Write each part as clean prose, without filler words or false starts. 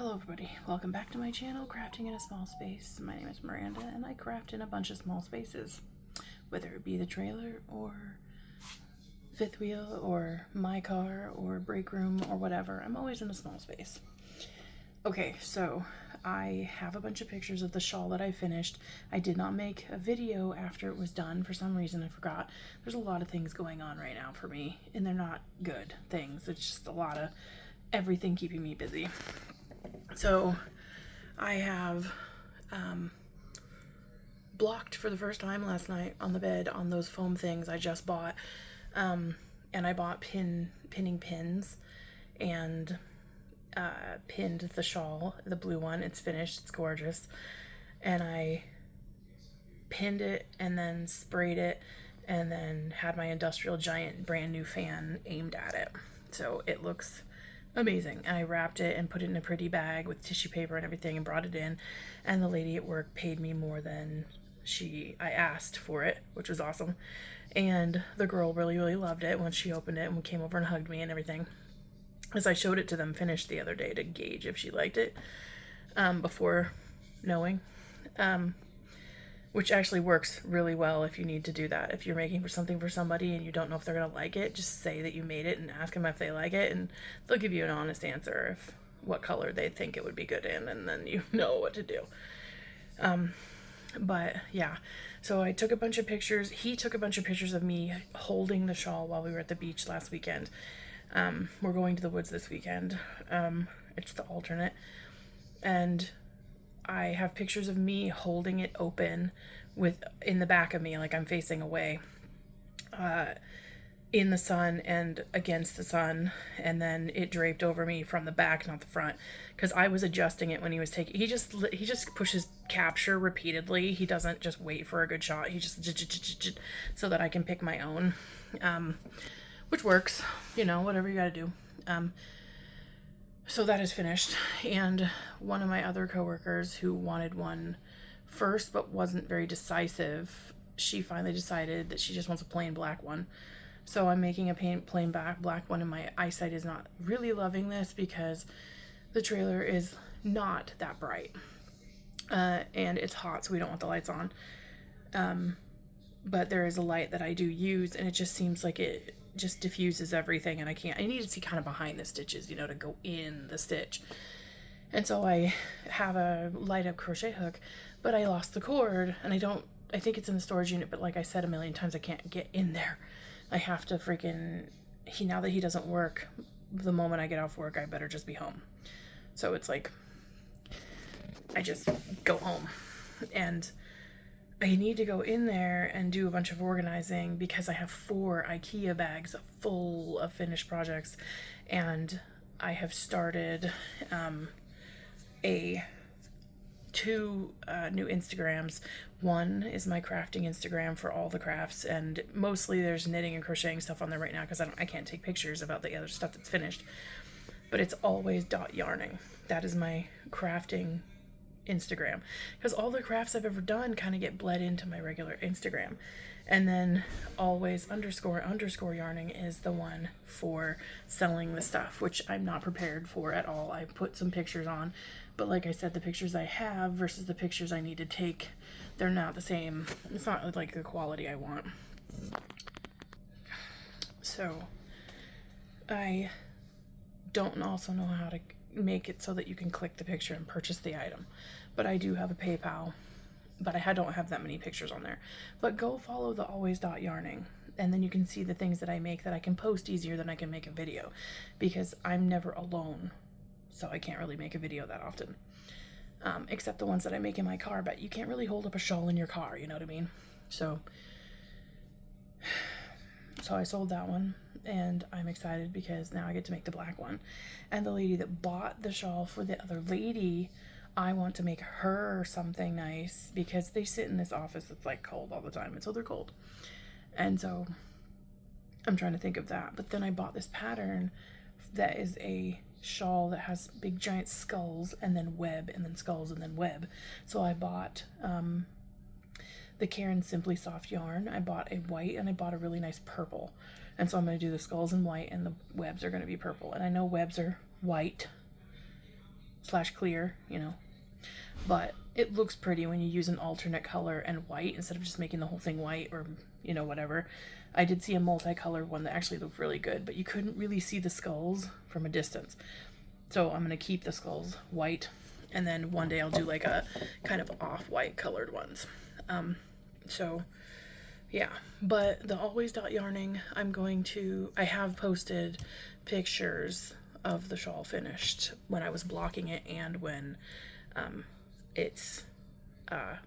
Hello everybody, welcome back to my channel, Crafting in a Small Space. My name is Miranda and I craft in a bunch of small spaces, whether it be the trailer or fifth wheel or my car or break room or whatever. I'm always in a small space. Okay, so I have a bunch of pictures of the shawl that I finished. I did not make a video after it was done. For some reason I forgot. There's a lot of things going on right now for me and they're not good things. It's just a lot of everything keeping me busy. So I have blocked for the first time last night on the bed on those foam things I just bought, and I bought pinning pins and pinned the shawl, the blue one. It's finished, it's gorgeous, and I pinned it and then sprayed it and then had my industrial giant brand new fan aimed at it, so it looks amazing. And I wrapped it and put it in a pretty bag with tissue paper and everything and brought it in, and the lady at work paid me more than I asked for it, which was awesome. And the girl really loved it when she opened it and came over and hugged me and everything, as I showed it to them finished the other day to gauge if she liked it before knowing, which actually works really well if you need to do that. If you're making something for somebody and you don't know if they're gonna like it, just say that you made it and ask them if they like it, and they'll give you an honest answer if what color they think it would be good in, and then you know what to do. But yeah, so I took a bunch of pictures. He took a bunch of pictures of me holding the shawl while we were at the beach last weekend. We're going to the woods this weekend. It's the alternate, and I have pictures of me holding it open in the back of me, like I'm facing away, in the sun and against the sun, and then it draped over me from the back, not the front, because I was adjusting it when he was taking. He just pushes capture repeatedly. He doesn't just wait for a good shot. He just so that I can pick my own, which works, you know, whatever you gotta do. So that is finished, and one of my other coworkers who wanted one first but wasn't very decisive, she finally decided that she just wants a plain black one. So I'm making a plain black one, and my eyesight is not really loving this because the trailer is not that bright, and it's hot, so we don't want the lights on. But there is a light that I do use, and it just seems like it just diffuses everything, and I need to see kind of behind the stitches, you know, to go in the stitch. And so I have a light up crochet hook, but I lost the cord, and I think it's in the storage unit, but like I said a million times, I can't get in there. I have to now that he doesn't work, the moment I get off work, I better just be home. So it's like, I just go home, and I need to go in there and do a bunch of organizing because I have 4 IKEA bags full of finished projects, and I have started 2 new Instagrams. One is my crafting Instagram for all the crafts, and mostly there's knitting and crocheting stuff on there right now because I can't take pictures about the other stuff that's finished, but it's always .yarning. That is my crafting Instagram, because all the crafts I've ever done kind of get bled into my regular Instagram. And then always _ yarning is the one for selling the stuff, which I'm not prepared for at all. I put some pictures on, but like I said, the pictures I have versus the pictures I need to take, they're not the same. It's not like the quality I want. So I don't also know how to make it so that you can click the picture and purchase the item, but I do have a PayPal, but I don't have that many pictures on there. But go follow the always .yarning, and then you can see the things that I make that I can post easier than I can make a video, because I'm never alone, so I can't really make a video that often, except the ones that I make in my car. But you can't really hold up a shawl in your car, you know what I mean? So I sold that one, and I'm excited because now I get to make the black one. And the lady that bought the shawl for the other lady, I want to make her something nice because they sit in this office that's like cold all the time, and so they're cold. And so I'm trying to think of that. But then I bought this pattern that is a shawl that has big giant skulls and then web and then skulls and then web. So I bought the Karen Simply Soft yarn. I bought a white and I bought a really nice purple. And so I'm going to do the skulls in white and the webs are going to be purple. And I know webs are white slash clear, you know, but it looks pretty when you use an alternate color and white instead of just making the whole thing white, or, you know, whatever. I did see a multicolored one that actually looked really good, but you couldn't really see the skulls from a distance. So I'm going to keep the skulls white, and then one day I'll do like a kind of off-white colored ones. So yeah, but the Always Dot Yarning, I have posted pictures of the shawl finished when I was blocking it and when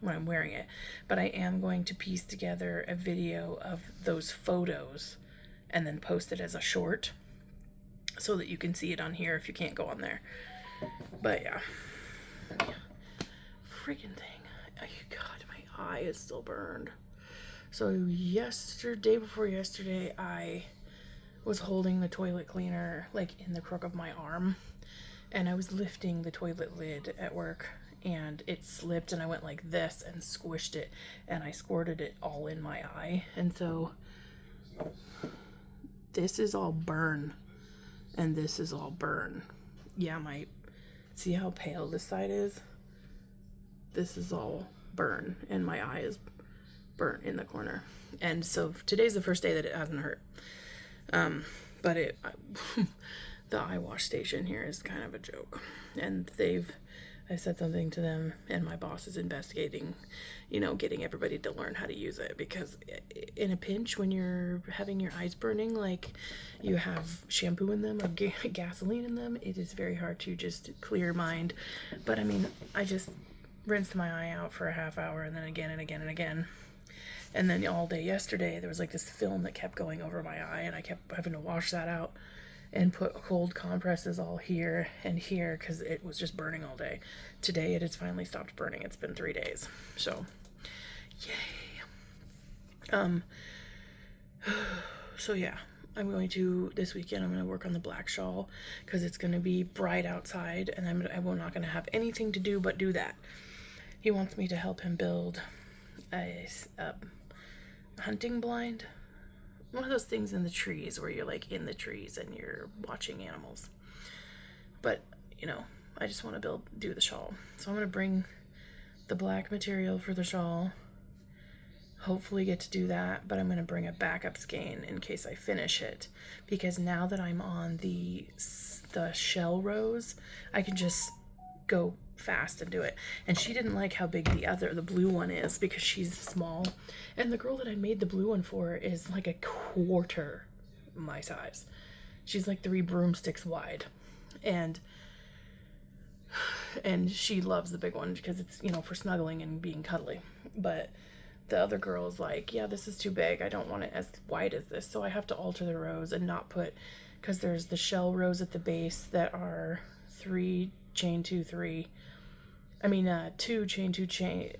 when I'm wearing it. But I am going to piece together a video of those photos and then post it as a short so that you can see it on here if you can't go on there. But yeah. Freaking thing. Oh, God, my eye is still burned. So day before yesterday, I was holding the toilet cleaner like in the crook of my arm, and I was lifting the toilet lid at work, and it slipped, and I went like this and squished it, and I squirted it all in my eye. And so this is all burn, and this is all burn. Yeah, see how pale this side is? This is all burn, and my eye is burnt in the corner. And so today's the first day that it hasn't hurt. But the eye wash station here is kind of a joke. And I said something to them, and my boss is investigating, you know, getting everybody to learn how to use it, because in a pinch, when you're having your eyes burning, like you have shampoo in them or gasoline in them, it is very hard to just clear your mind. But I mean, I just rinsed my eye out for a half hour, and then again and again and again. And then all day yesterday, there was like this film that kept going over my eye, and I kept having to wash that out and put cold compresses all here and here because it was just burning all day. Today, it has finally stopped burning. It's been 3 days. So, yay. So yeah, this weekend, I'm going to work on the black shawl because it's going to be bright outside, and I'm not going to have anything to do but do that. He wants me to help him build a hunting blind, one of those things in the trees where you're like in the trees and you're watching animals. But you know, I just want to do the shawl, so I'm going to bring the black material for the shawl, hopefully get to do that. But I'm going to bring a backup skein in case I finish it, because now that I'm on the shell rows, I can just go fast and do it. And she didn't like how big the blue one is because she's small, and the girl that I made the blue one for is like a quarter my size. She's like 3 broomsticks wide, and she loves the big one because it's, you know, for snuggling and being cuddly. But the other girl is like, yeah, this is too big, I don't want it as wide as this. So I have to alter the rows and not put, because there's the shell rows at the base that are 3 chain 2 3, 2 chain 2 chain,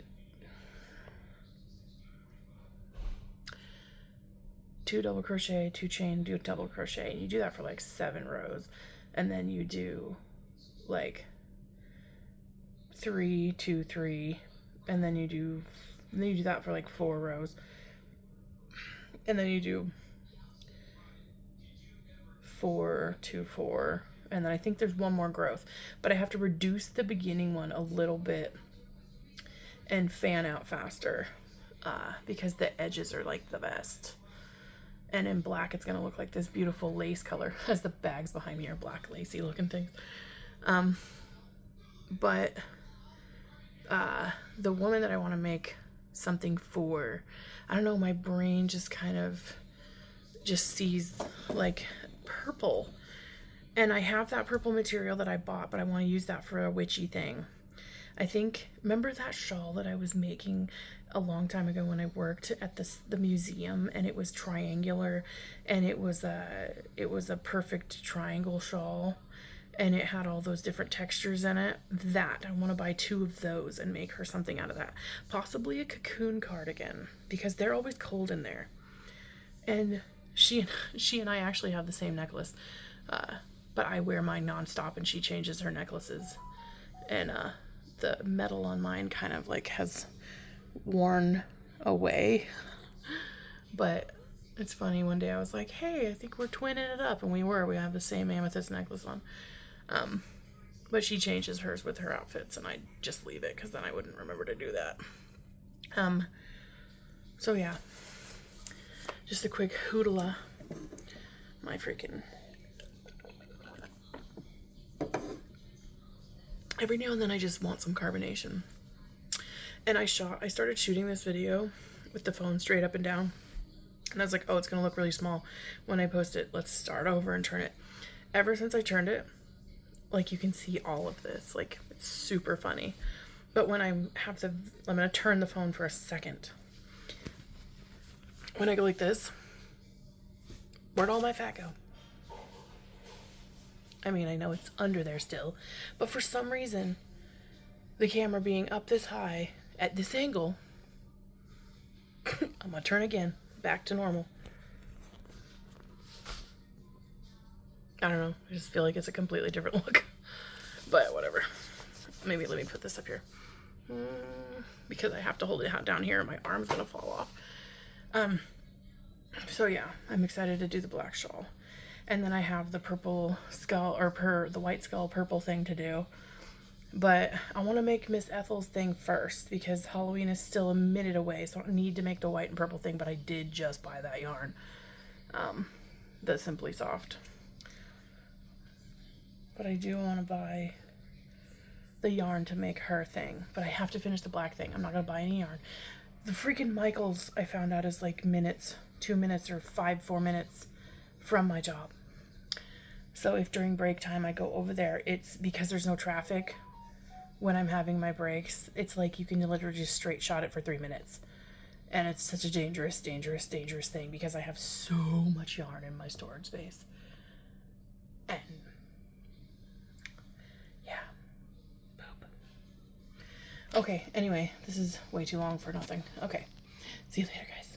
2 double crochet, 2 chain, do a double crochet, and you do that for like 7 rows, and then you do like 3 2 3, and then you do that for like 4 rows, and then you do 4 2 4, and then I think there's one more growth, but I have to reduce the beginning one a little bit and fan out faster because the edges are like the best. And in black, it's going to look like this beautiful lace color, as the bags behind me are black lacy looking things. But the woman that I want to make something for, I don't know, my brain just kind of just sees like purple. And I have that purple material that I bought, but I want to use that for a witchy thing. I think, remember that shawl that I was making a long time ago when I worked at the museum, and it was triangular, and it was a perfect triangle shawl, and it had all those different textures in it. That I want to buy 2 of those and make her something out of that. Possibly a cocoon cardigan, because they're always cold in there. And she and I actually have the same necklace, but I wear mine nonstop, and she changes her necklaces, and the metal on mine kind of like has worn away. But it's funny, one day I was like, hey, I think we're twinning it up, and we have the same amethyst necklace on. But she changes hers with her outfits, and I just leave it because then I wouldn't remember to do that. So yeah, just a quick hoodla. My freaking... Every now and then I just want some carbonation. And I started shooting this video with the phone straight up and down. And I was like, oh, it's gonna look really small when I post it. Let's start over and turn it. Ever since I turned it, like, you can see all of this. Like, it's super funny. But when I'm gonna turn the phone for a second. When I go like this, where'd all my fat go? I mean, I know it's under there still, but for some reason, the camera being up this high at this angle, I'm gonna turn again, back to normal. I don't know, I just feel like it's a completely different look, but whatever. Maybe let me put this up here, because I have to hold it down here and my arm's gonna fall off. So yeah, I'm excited to do the black shawl. And then I have the purple skull, or the white skull purple thing to do. But I want to make Miss Ethel's thing first because Halloween is still a minute away, so I don't need to make the white and purple thing, but I did just buy that yarn. The Simply Soft. But I do want to buy the yarn to make her thing, but I have to finish the black thing. I'm not going to buy any yarn. The freaking Michaels, I found out, is like minutes, 2 minutes or 4 minutes from my job. So if during break time I go over there, it's because there's no traffic when I'm having my breaks. It's like you can literally just straight shot it for 3 minutes. And it's such a dangerous thing because I have so much yarn in my storage space. And yeah, poop. Okay, anyway, this is way too long for nothing. Okay, see you later, guys.